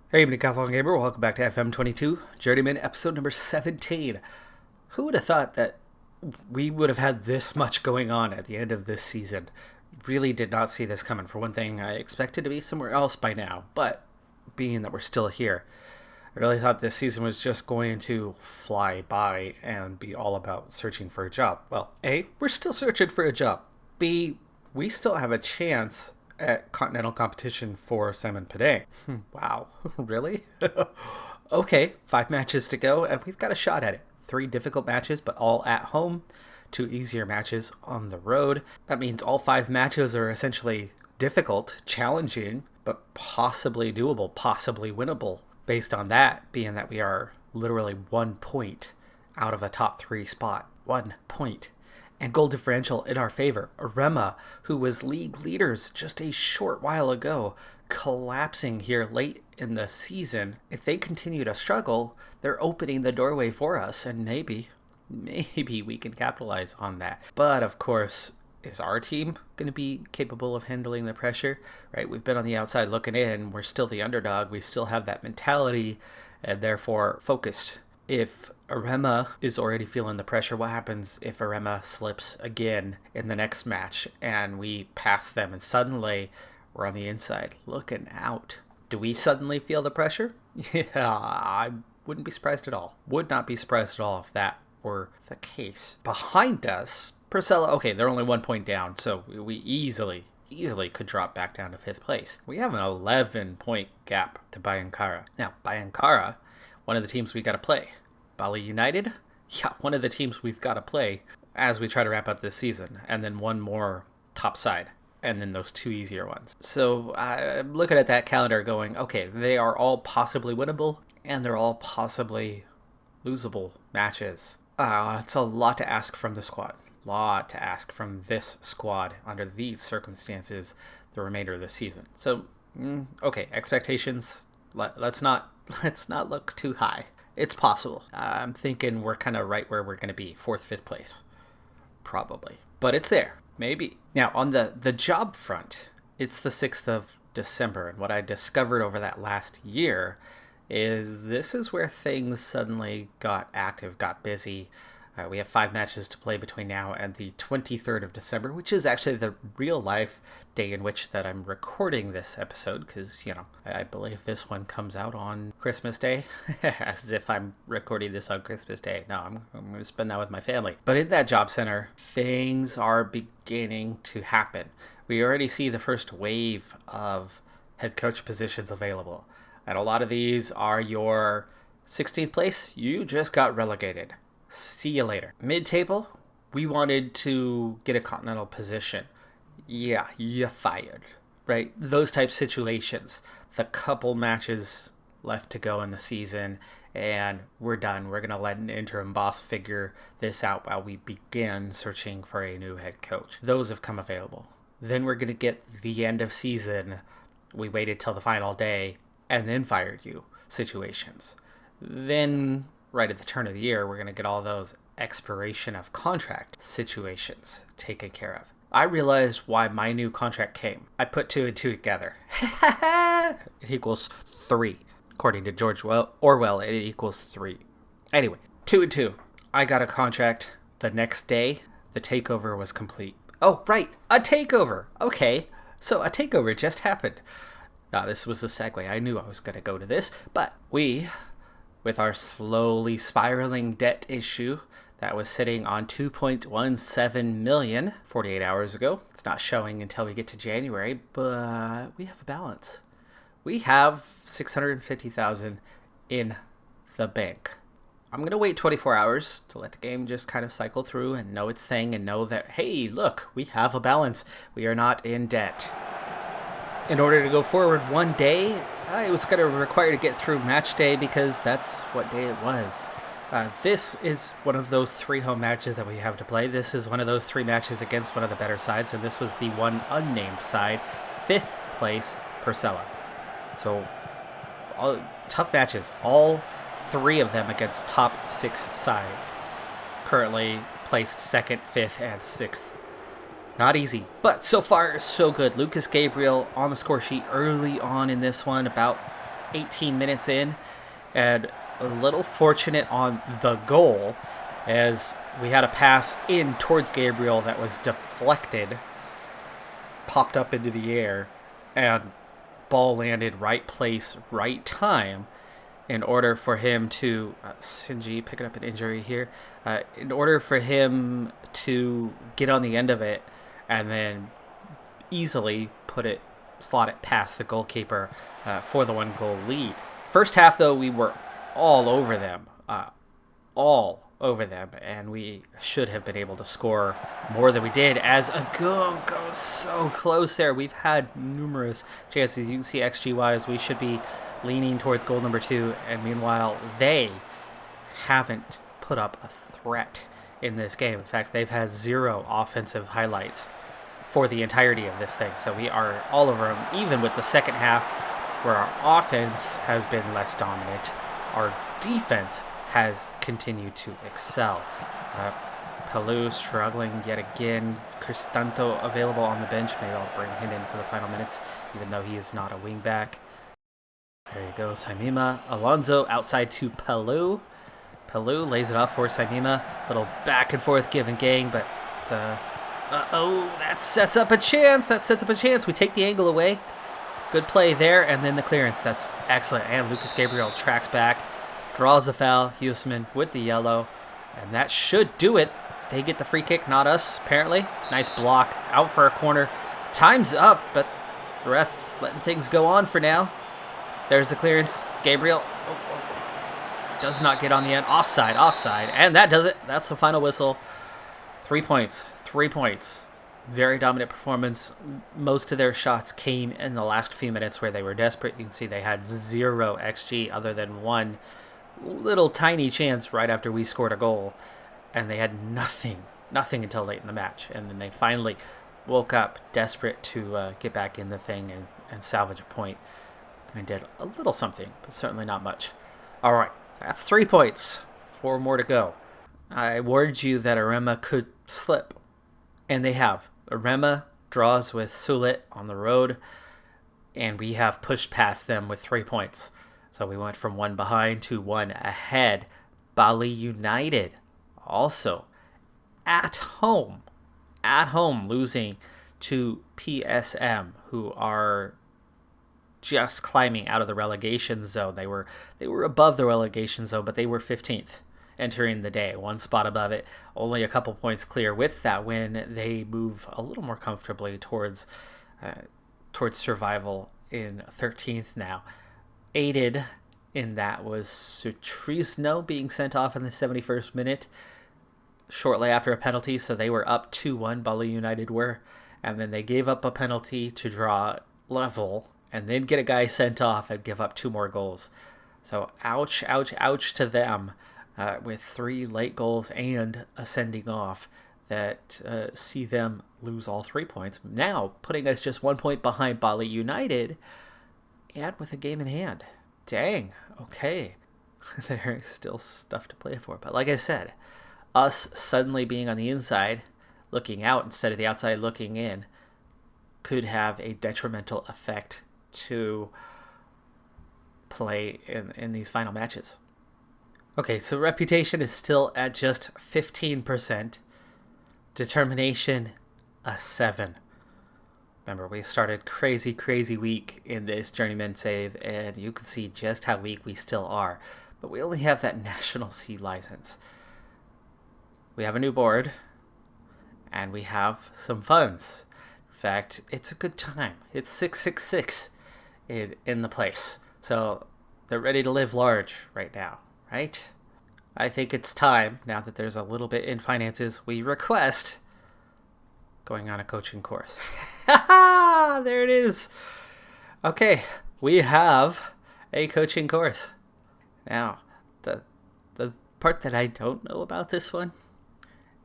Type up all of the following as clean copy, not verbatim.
Hey, Decathlon Gamer, welcome back to FM22 Journeyman, episode number 17. Who would have thought that we would have had this much going on at the end of this season? Really did not see this coming. For one thing, I expected to be somewhere else by now, but being that we're still here, I really thought this season was just going to fly by and be all about searching for a job. Well, A, we're still searching for a job. B, we still have a chance at continental competition for Simon Pinay. Wow, really? Okay, 5 matches to go, and we've got a shot at it. 3 difficult matches, but all at home. 2 easier matches on the road. That means all 5 matches are essentially difficult, challenging, but possibly doable, possibly winnable. Based on that, being that we are literally 1 point out of a top 3 spot. 1 point. And goal differential in our favor. Arema, who was league leaders just a short while ago, collapsing here late in the season. If they continue to struggle, they're opening the doorway for us, and maybe we can capitalize on that. But of course, is our team going to be capable of handling the pressure? Right? We've been on the outside looking in. We're still the underdog. We still have that mentality, and therefore focused. If Arema is already feeling the pressure, what happens if Arema slips again in the next match and we pass them and suddenly we're on the inside looking out? Do we suddenly feel the pressure? Yeah, I wouldn't be surprised at all. Would not be surprised at all if that were the case. Behind us, Purcell, okay, they're only 1 point down, so we easily could drop back down to 5th place. We have an 11-point gap to Bayankara. Now, Bayankara, one of the teams we got to play. Bali United? Yeah, one of the teams we've got to play as we try to wrap up this season. And then one more top side. And then those 2 easier ones. So I'm looking at that calendar going, okay, they are all possibly winnable. And they're all possibly losable matches. It's a lot to ask from the squad. Lot to ask from this squad under these circumstances the remainder of the season. So, okay, expectations. Let's not look too high. It's possible. I'm thinking we're kind of right where we're going to be. 4th, 5th place. Probably. But it's there. Maybe. Now, on the job front, it's the 6th of December. And what I discovered over that last year is this is where things suddenly got active, got busy. We have 5 matches to play between now and the 23rd of December, which is actually the real life day in which that I'm recording this episode, because, I believe this one comes out on Christmas Day, as if I'm recording this on Christmas Day. No, I'm going to spend that with my family. But in that job center, things are beginning to happen. We already see the first wave of head coach positions available, and a lot of these are your 16th place, you just got relegated. See you later. Mid-table, we wanted to get a continental position. Yeah, you're fired, right? Those type situations. The couple matches left to go in the season, and we're done. We're going to let an interim boss figure this out while we begin searching for a new head coach. Those have come available. Then we're going to get the end of season. We waited till the final day and then fired you situations. Then right at the turn of the year, we're going to get all those expiration of contract situations taken care of. I realized why my new contract came. I put 2 and 2 together. It equals 3. According to George Orwell, it equals 3. Anyway, 2 and 2. I got a contract. The next day, the takeover was complete. Oh, right. A takeover. Okay. So a takeover just happened. Now, this was the segue. I knew I was going to go to this, but we, with our slowly spiraling debt issue that was sitting on 2.17 million 48 hours ago. It's not showing until we get to January, but we have a balance. We have 650,000 in the bank. I'm going to wait 24 hours to let the game just kind of cycle through and know its thing and know that, hey, look, we have a balance. We are not in debt. In order to go forward one day, it was going to require to get through match day because that's what day it was. This is one of those 3 home matches that we have to play. This is one of those 3 matches against one of the better sides, and this was the one unnamed side, 5th place, Purcell. So, all tough matches. All 3 of them against top 6 sides. Currently placed 2nd, 5th, and 6th. Not easy, but so far, so good. Lucas Gabriel on the score sheet early on in this one, about 18 minutes in, and a little fortunate on the goal, as we had a pass in towards Gabriel that was deflected, popped up into the air, and ball landed right place, right time, in order for him to... Sinji picking up an injury here. In order for him to get on the end of it and then easily slot it past the goalkeeper for the 1-goal lead. First half, though, we were all over them. And we should have been able to score more than we did, as Agung goes so close there. We've had numerous chances. You can see XG-wise, we should be leaning towards goal number 2, and meanwhile, they haven't put up a threat in this game. In fact, they've had 0 offensive highlights for the entirety of this thing. So we are all over them, even with the second half, where our offense has been less dominant. Our defense has continued to excel. Palou struggling yet again. Cristanto available on the bench. Maybe I'll bring him in for the final minutes, even though he is not a wingback. There you go, Saimima. Alonso outside to Palou. Palou lays it off for Saimima. Little back and forth give and gang, but that sets up a chance. We take the angle away. Good play there, and then the clearance. That's excellent. And Lucas Gabriel tracks back, draws the foul. Huseman with the yellow, and that should do it. They get the free kick, not us, apparently. Nice block, out for a corner. Time's up, but the ref letting things go on for now. There's the clearance. Gabriel does not get on the end. Offside. And that does it. That's the final whistle. 3 points. Very dominant performance. Most of their shots came in the last few minutes where they were desperate. You can see they had 0 XG other than one little tiny chance right after we scored a goal. And they had nothing until late in the match. And then they finally woke up desperate to get back in the thing and salvage a point. And did a little something, but certainly not much. All right, that's 3 points. 4 more to go. I warned you that Arema could slip, and they have. Arema draws with Sulit on the road, and we have pushed past them with 3 points. So we went from 1 behind to 1 ahead. Bali United also at home, losing to PSM, who are just climbing out of the relegation zone. They were above the relegation zone, but they were 15th entering the day, 1 spot above it, only a couple points clear. With that win, they move a little more comfortably towards survival in 13th now. Aided in that was Sutrisno being sent off in the 71st minute shortly after a penalty, so they were up 2-1, Bali United were, and then they gave up a penalty to draw level, and then get a guy sent off and give up 2 more goals. So ouch to them, with 3 late goals and a sending off that see them lose all 3 points. Now putting us just 1 point behind Bali United, and with a game in hand. Dang, okay. There's still stuff to play for. But like I said, us suddenly being on the inside, looking out instead of the outside looking in, could have a detrimental effect to play in these final matches. Okay, so reputation is still at just 15%. Determination, a 7. Remember, we started crazy weak in this Journeyman save, and you can see just how weak we still are. But we only have that National C license. We have a new board, and we have some funds. In fact, it's a good time. It's 666 in the place. So they're ready to live large right now, right? I think it's time, now that there's a little bit in finances, we request going on a coaching course. There it is. Okay, we have a coaching course. Now, the part that I don't know about this one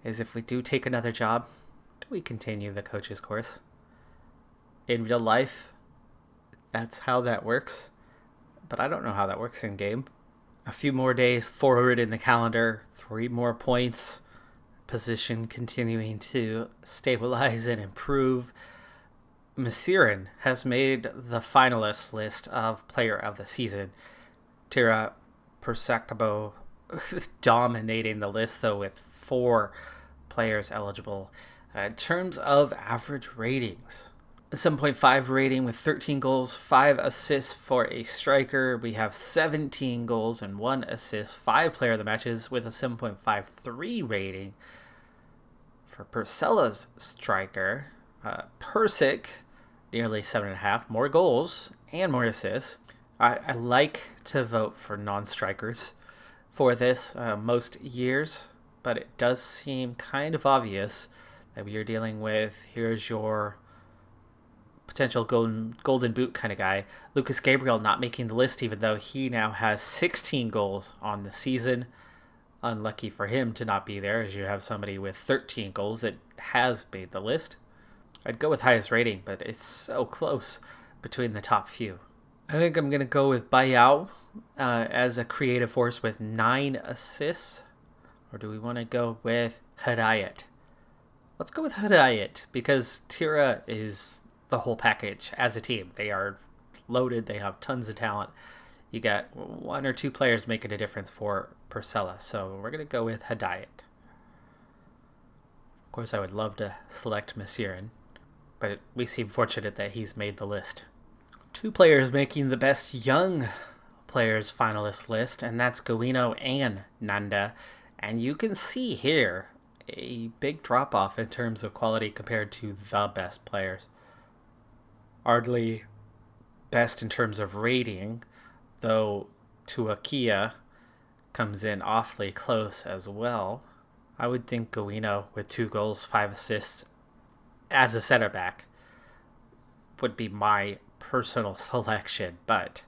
is if we do take another job, do we continue the coach's course? In real life, that's how that works. But I don't know how that works in game. A few more days forward in the calendar, 3 more points, position continuing to stabilize and improve. Masirin has made the finalist list of Player of the Season. Tira Persacabo dominating the list, though, with 4 players eligible. In terms of average ratings, a 7.5 rating with 13 goals, 5 assists for a striker. We have 17 goals and 1 assist, 5 player of the matches with a 7.53 rating. For Purcella's striker, Persic, nearly 7.5, more goals and more assists. I like to vote for non-strikers for this most years, but it does seem kind of obvious that we are dealing with, here's your potential golden boot kind of guy. Lucas Gabriel not making the list, even though he now has 16 goals on the season. Unlucky for him to not be there, as you have somebody with 13 goals that has made the list. I'd go with highest rating, but it's so close between the top few. I think I'm going to go with Bayao as a creative force with 9 assists. Or do we want to go with Hadayat? Let's go with Hadayat, because Tira is the whole package as a team. They are loaded. They have tons of talent. You got 1 or 2 players making a difference for Purcella. So we're going to go with Hadayat. Of course, I would love to select Masirin, but we seem fortunate that he's made the list. 2 players making the best young players finalist list, and that's Guino and Nanda. And you can see here a big drop-off in terms of quality compared to the best players. Ardley, best in terms of rating, though Tuakia comes in awfully close as well. I would think Guino with 2 goals, 5 assists as a center back would be my personal selection, but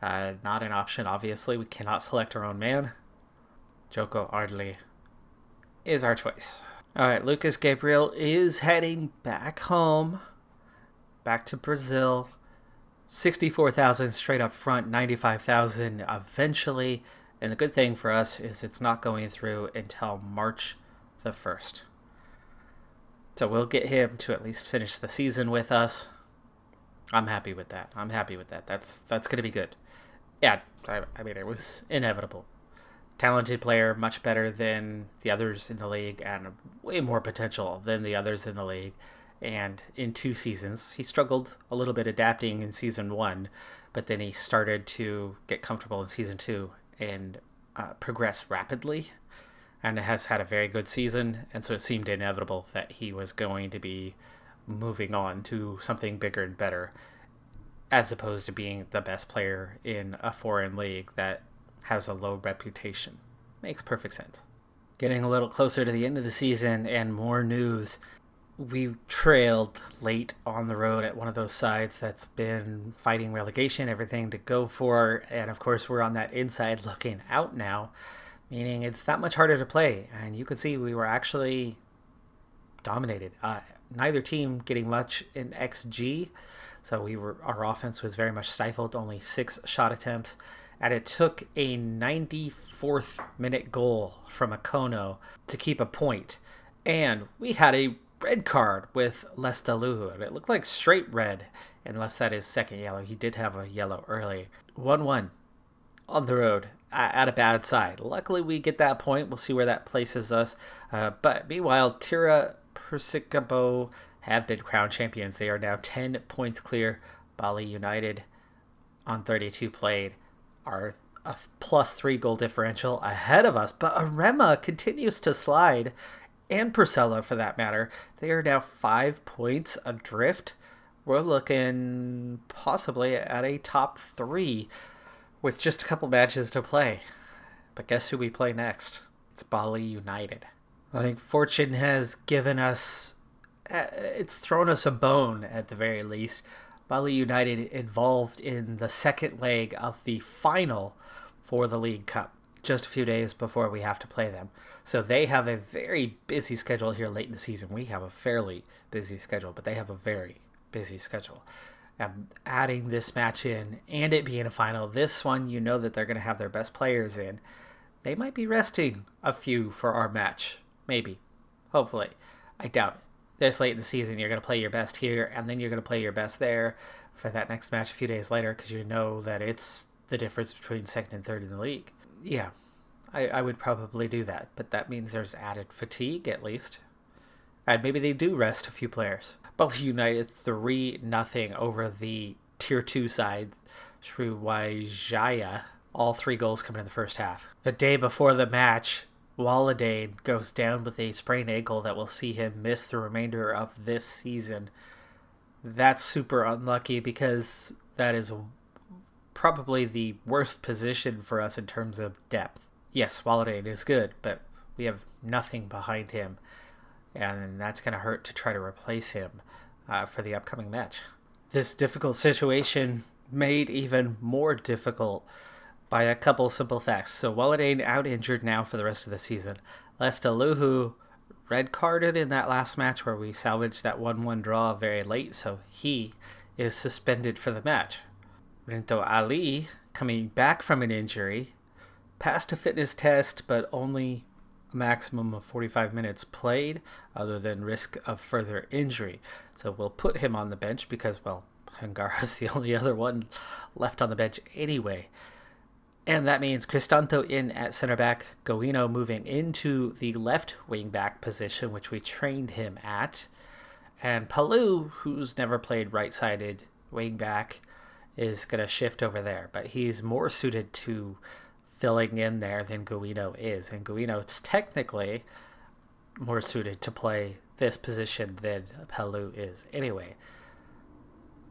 not an option, obviously. We cannot select our own man. Joko Ardley is our choice. All right, Lucas Gabriel is heading back home, back to Brazil. 64,000 straight up front, 95,000 eventually. And the good thing for us is it's not going through until March the 1st. So we'll get him to at least finish the season with us. I'm happy with that. That's going to be good. Yeah, I mean, it was inevitable. Talented player, much better than the others in the league, and way more potential than the others in the league. And in 2 seasons, he struggled a little bit adapting in season 1, but then he started to get comfortable in season 2 and progress rapidly, and has had a very good season. And so it seemed inevitable that he was going to be moving on to something bigger and better, as opposed to being the best player in a foreign league that has a low reputation. Makes perfect sense. Getting a little closer to the end of the season and more news. We trailed late on the road at one of those sides that's been fighting relegation, everything to go for. And of course, we're on that inside looking out now, meaning it's that much harder to play. And you can see we were actually dominated. Neither team getting much in XG. So our offense was very much stifled, only 6 shot attempts. And it took a 94th minute goal from Akono to keep a point. And we had a red card with Lestaluhu, and it looked like straight red, unless that is second yellow. He did have a yellow early. 1-1 on the road at a bad side. Luckily, we get that point. We'll see where that places us. But meanwhile, Tira Persicabo have been crowned champions. They are now 10 points clear. Bali United on 32 played are a +3 goal differential ahead of us, but Arema continues to slide, and Purcella for that matter. They are now 5 points adrift. We're looking possibly at a top 3 with just a couple matches to play. But guess who we play next? It's Bali United. I think fortune has given us, it's thrown us a bone at the very least. Bali United involved in the second leg of the final for the League Cup, just a few days before we have to play them. So they have a very busy schedule here late in the season. We have a fairly busy schedule, but they have a very busy schedule. Adding this match in and it being a final, this one, you know that they're going to have their best players in. They might be resting a few for our match. Maybe. Hopefully. I doubt it. this late in the season, you're going to play your best here, and then you're going to play your best there for that next match a few days later, because you know that it's the difference between second and third in the league. Yeah, I would probably do that, but that means there's added fatigue at least. And maybe they do rest a few players. Both United 3-0 over the Tier 2 side, Sriwijaya. All 3 goals coming in the first half. The day before the match, Walidane goes down with a sprained ankle that will see him miss the remainder of this season. That's super unlucky because that is probably the worst position for us in terms of depth. Yes, Walidane is good, but we have nothing behind him, and that's going to hurt to try to replace him for the upcoming match. This difficult situation made even more difficult by a couple simple facts. So Walidane out injured now for the rest of the season. Lestaluhu red carded in that last match where we salvaged that 1-1 draw very late, so he is suspended for the match. Rinto Ali, coming back from an injury, passed a fitness test but only a maximum of 45 minutes played, other than risk of further injury. So we'll put him on the bench because, well, Hangara's the only other one left on the bench anyway. And that means Cristanto in at center back, Goino moving into the left wing back position, which we trained him at. And Palou, who's never played right-sided wing back, is going to shift over there. But he's more suited to filling in there than Goino is. And Goino is technically more suited to play this position than Palou is anyway.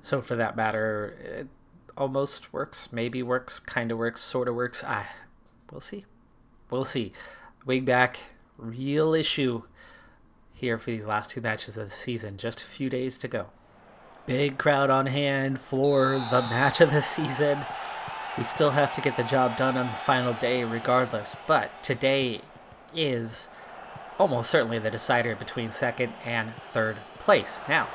So for that matter, it almost works, maybe works, kind of works, sort of works. We'll see. We'll see. Wing back, real issue here for these last 2 matches of the season. Just a few days to go. Big crowd on hand for the match of the season. We still have to get the job done on the final day regardless, but today is almost certainly the decider between second and third place. Now,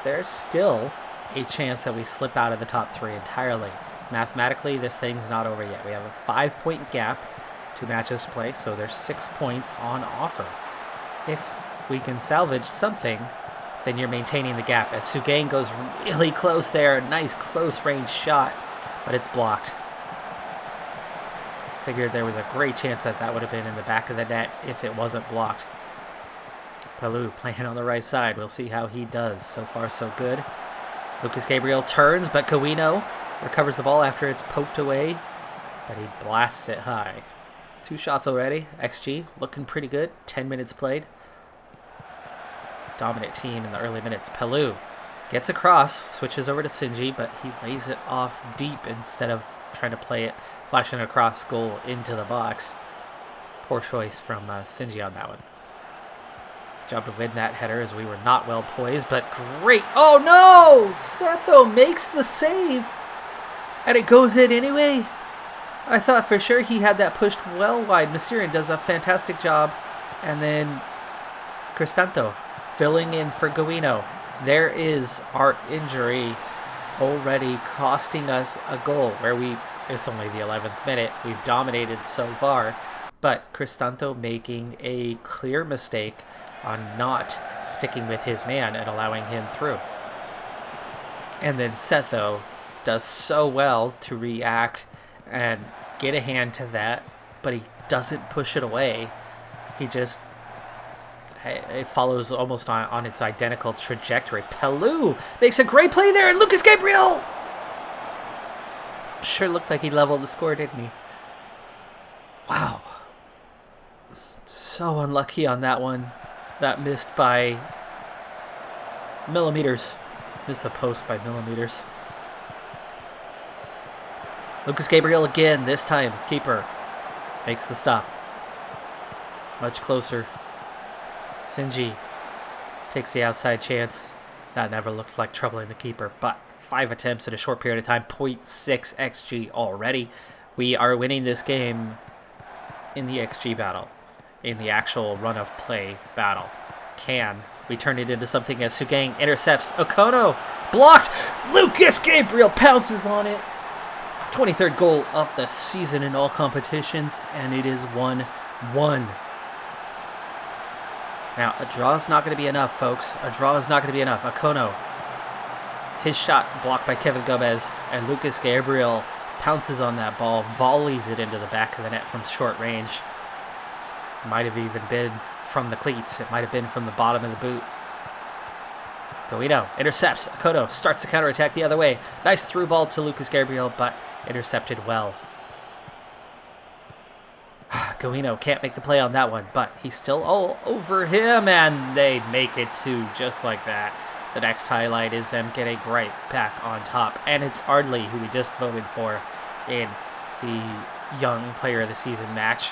there's still a chance that we slip out of the top 3 entirely. Mathematically, this thing's not over yet. We have a 5-point gap to matches play, so there's 6 points on offer. If we can salvage something, then you're maintaining the gap. As Sugain goes really close there, nice close range shot, but it's blocked. Figured there was a great chance that that would have been in the back of the net if it wasn't blocked. Palou playing on the right side. We'll see how he does. So far, so good. Lucas Gabriel turns, but Goino recovers the ball after it's poked away, but he blasts it high. 2 shots already. XG looking pretty good. 10 minutes played. Dominant team in the early minutes. Palou gets across, switches over to Sinji, but he lays it off deep instead of trying to play it, flashing across goal into the box. Poor choice from Sinji on that one. Job to win that header as we were not well poised, but great. Oh no! Setho makes the save, and it goes in anyway. I thought for sure he had that pushed well wide. Masirin does a fantastic job, and then Cristanto filling in for Goino. There is our injury already costing us a goal where it's only the 11th minute. We've dominated so far, but Cristanto making a clear mistake on not sticking with his man and allowing him through. And then Setho does so well to react and get a hand to that, but he doesn't push it away. He just, it follows almost on its identical trajectory. Palou makes a great play there, and Lucas Gabriel sure looked like he leveled the score, didn't he? Wow. So unlucky on that one. That missed by millimeters. Missed the post by millimeters. Lucas Gabriel again, this time, keeper, makes the stop. Much closer. Sinji takes the outside chance. That never looked like troubling the keeper, but 5 attempts in a short period of time, 0.6 XG already. We are winning this game in the XG battle, in the actual run of play battle. Can we turn it into something as Sugain intercepts Okono? Blocked! Lucas Gabriel pounces on it. 23rd goal of the season in all competitions, and it is 1-1. Now, a draw is not going to be enough, folks. A draw is not going to be enough. Akono, his shot blocked by Kevin Gomez, and Lucas Gabriel pounces on that ball, volleys it into the back of the net from short range. Might have even been from the cleats. It might have been from the bottom of the boot. Guido intercepts. Akono starts the counterattack the other way. Nice through ball to Lucas Gabriel, but intercepted well. Guido can't make the play on that one, but he's still all over him, and they make it two just like that. The next highlight is them getting right back on top, and it's Ardley, who we just voted for in the Young Player of the Season match.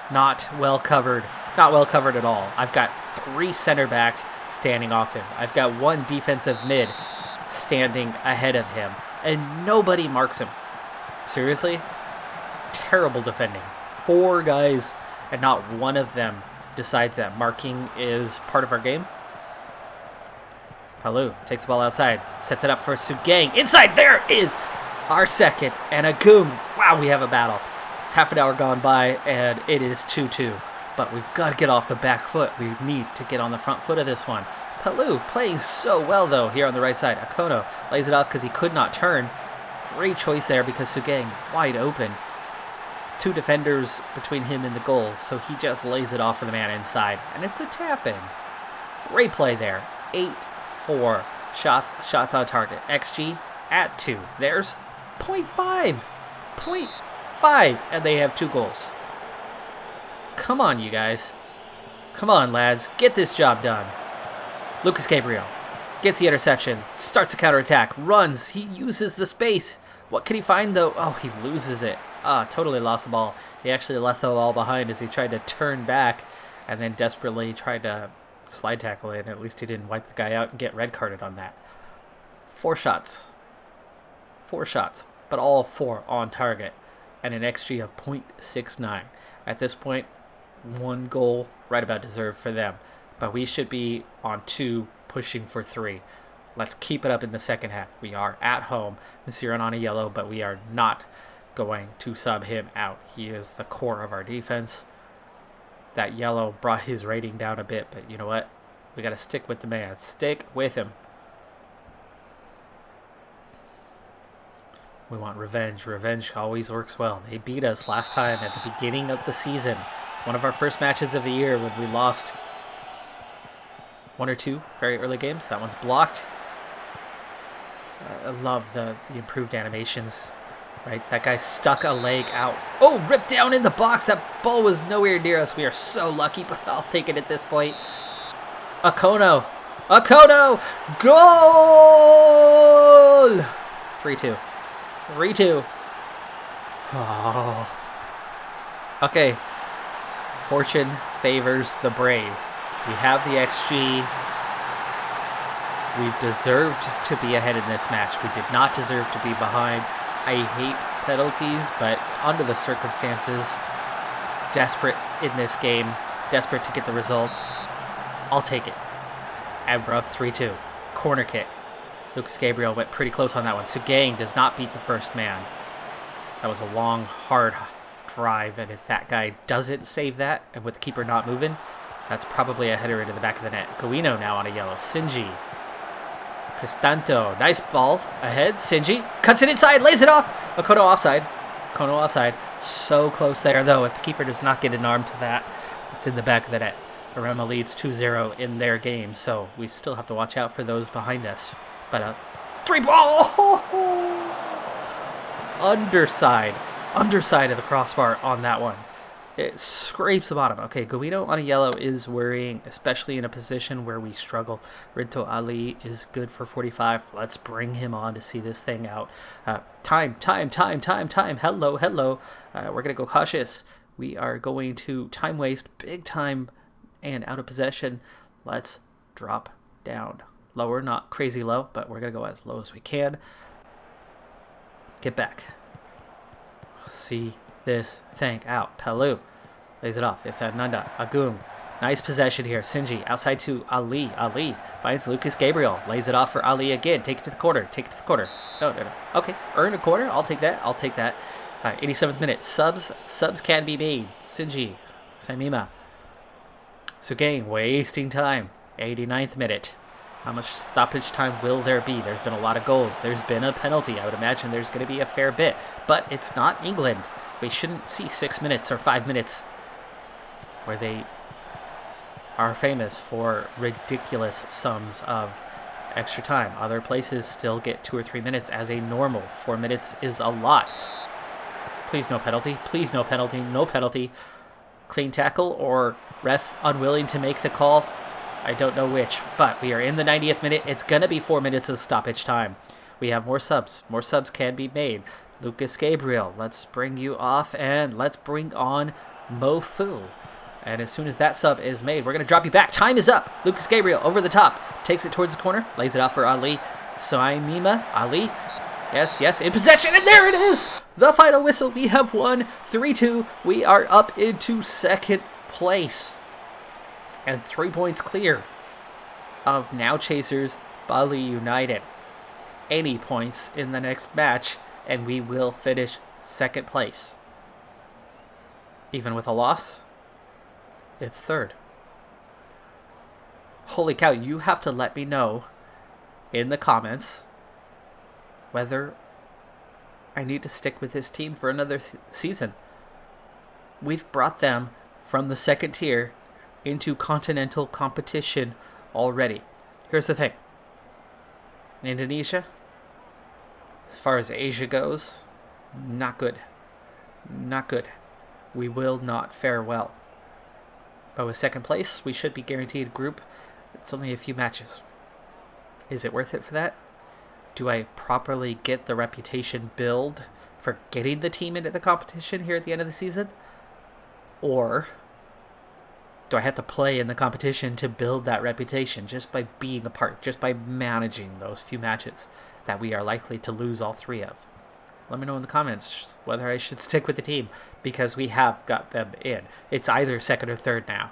Not well covered. Not well covered at all. I've got 3 center backs standing off him. I've got 1 defensive mid standing ahead of him, and nobody marks him. Seriously? Terrible defending. 4 guys, and not one of them decides that marking is part of our game. Palu takes the ball outside, sets it up for Sugang. Inside, there is our second, and Agum. Wow, we have a battle. Half an hour gone by, and it is 2-2. But we've got to get off the back foot. We need to get on the front foot of this one. Palu playing so well, though, here on the right side. Akono lays it off because he could not turn. Great choice there because Sugang wide open. 2 defenders between him and the goal, so he just lays it off for the man inside. And it's a tap-in. Great play there. 8-4. Shots on target. XG at 2. There's 0.5. 0.5. And they have 2 goals. Come on, you guys. Come on, lads. Get this job done. Lucas Gabriel gets the interception, starts the counterattack, runs. He uses the space. What can he find, though? Oh, he loses it. Totally lost the ball. He actually left the ball behind as he tried to turn back and then desperately tried to slide tackle it. At least he didn't wipe the guy out and get red carded on that. 4 shots. 4 shots, but all 4 on target and an XG of 0.69. At this point, 1 goal right about deserved for them. But we should be on 2, pushing for 3. Let's keep it up in the second half. We are at home. Masiran on a yellow, but we are not going to sub him out. He is the core of our defense. That yellow brought his rating down a bit, but you know what? We got to stick with the man. Stick with him. We want revenge. Revenge always works well. They beat us last time at the beginning of the season. One of our first matches of the year when we lost 1 or 2 very early games. That one's blocked. I love the improved animations. Right, that guy stuck a leg out. Oh, ripped down in the box. That ball was nowhere near us. We are so lucky, but I'll take it at this point. Akono. Akono! Goal! 3-2. 3-2. Oh. Okay. Fortune favors the brave. We have the XG. We've deserved to be ahead in this match. We did not deserve to be behind. I hate penalties, but under the circumstances, desperate in this game, desperate to get the result, I'll take it. And we're up 3-2. Corner kick. Lucas Gabriel went pretty close on that one. Sugang does not beat the first man. That was a long, hard drive, and if that guy doesn't save that, and with the keeper not moving, that's probably a header into the back of the net. Guino now on a yellow. Sinji. Cristanto. Nice ball ahead. Sinji cuts it inside, lays it off. Akono offside. Akono offside. So close there, though. If the keeper does not get an arm to that, it's in the back of the net. Arema leads 2-0 in their game, so we still have to watch out for those behind us. But a 3-ball. Underside of the crossbar on that one. It scrapes the bottom. Okay, Guido on a yellow is worrying, especially in a position where we struggle. Rinto Ali is good for 45. Let's bring him on to see this thing out. Time. Hello. We're going to go cautious. We are going to time waste, big time, and out of possession. Let's drop down. Lower, not crazy low, but we're going to go as low as we can. Get back. See this thing out. Palu lays it off. Nanda. Agum. Nice possession here. Sinji outside to Ali. Ali finds Lucas Gabriel. Lays it off for Ali again. Take it to the corner. No. Okay. Earn a corner. I'll take that. 87th minute. Subs can be made. Sinji. Samima. So gang, wasting time. 89th minute. How much stoppage time will there be? There's been a lot of goals. There's been a penalty. I would imagine there's going to be a fair bit. But it's not England. We shouldn't see 6 minutes or 5 minutes where they are famous for ridiculous sums of extra time. Other places still get 2 or 3 minutes as a normal. 4 minutes is a lot. Please no penalty. Please no penalty. No penalty. Clean tackle or ref unwilling to make the call. I don't know which, but we are in the 90th minute. It's going to be 4 minutes of stoppage time. We have more subs. More subs can be made. Lucas Gabriel, let's bring you off, and let's bring on Mo Fu. And as soon as that sub is made, we're going to drop you back. Time is up. Lucas Gabriel over the top. Takes it towards the corner. Lays it off for Ali. Saimima. Ali. Yes, in possession, and there it is! The final whistle. We have won 3-2. We are up into second place. And 3 points clear of now chasers Bali United. 80 points in the next match, and we will finish second place. Even with a loss, it's third. Holy cow, you have to let me know in the comments whether I need to stick with this team for another season. We've brought them from the second tier into continental competition already. Here's the thing. Indonesia, as far as Asia goes, not good. Not good. We will not fare well. But with second place, we should be guaranteed a group. It's only a few matches. Is it worth it for that? Do I properly get the reputation build for getting the team into the competition here at the end of the season? Or do I have to play in the competition to build that reputation just by being a part, just by managing those few matches that we are likely to lose all 3 of? Let me know in the comments whether I should stick with the team, because we have got them in. It's either second or third now.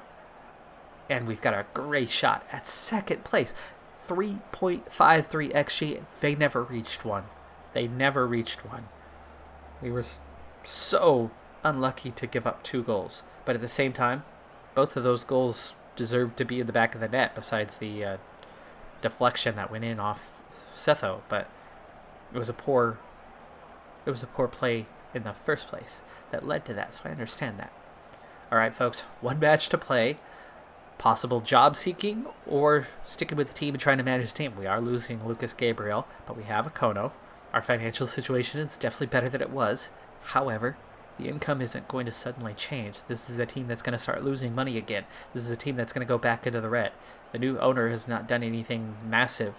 And we've got a great shot at second place. 3.53 XG. They never reached one. They never reached one. We were so unlucky to give up 2 goals. But at the same time, both of those goals deserved to be in the back of the net, besides the deflection that went in off Setho. But it was a poor play in the first place that led to that, so I understand that. All right, folks, 1 match to play. Possible job seeking or sticking with the team and trying to manage the team. We are losing Lucas Gabriel, but we have a Kono. Our financial situation is definitely better than it was. However, the income isn't going to suddenly change. This is a team that's going to start losing money again. This is a team that's going to go back into the red. The new owner has not done anything massive,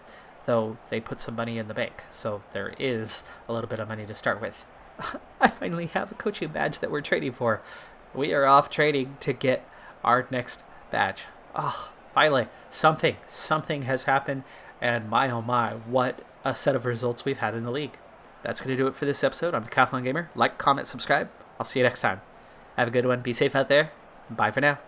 though they put some money in the bank. So there is a little bit of money to start with. I finally have a coaching badge that we're trading for. We are off trading to get our next badge. Oh, finally, something has happened, and my oh my, what a set of results we've had in the league. That's going to do it for this episode. I'm Decathlon Gamer. Like, comment, subscribe. I'll see you next time. Have a good one. Be safe out there. Bye for now.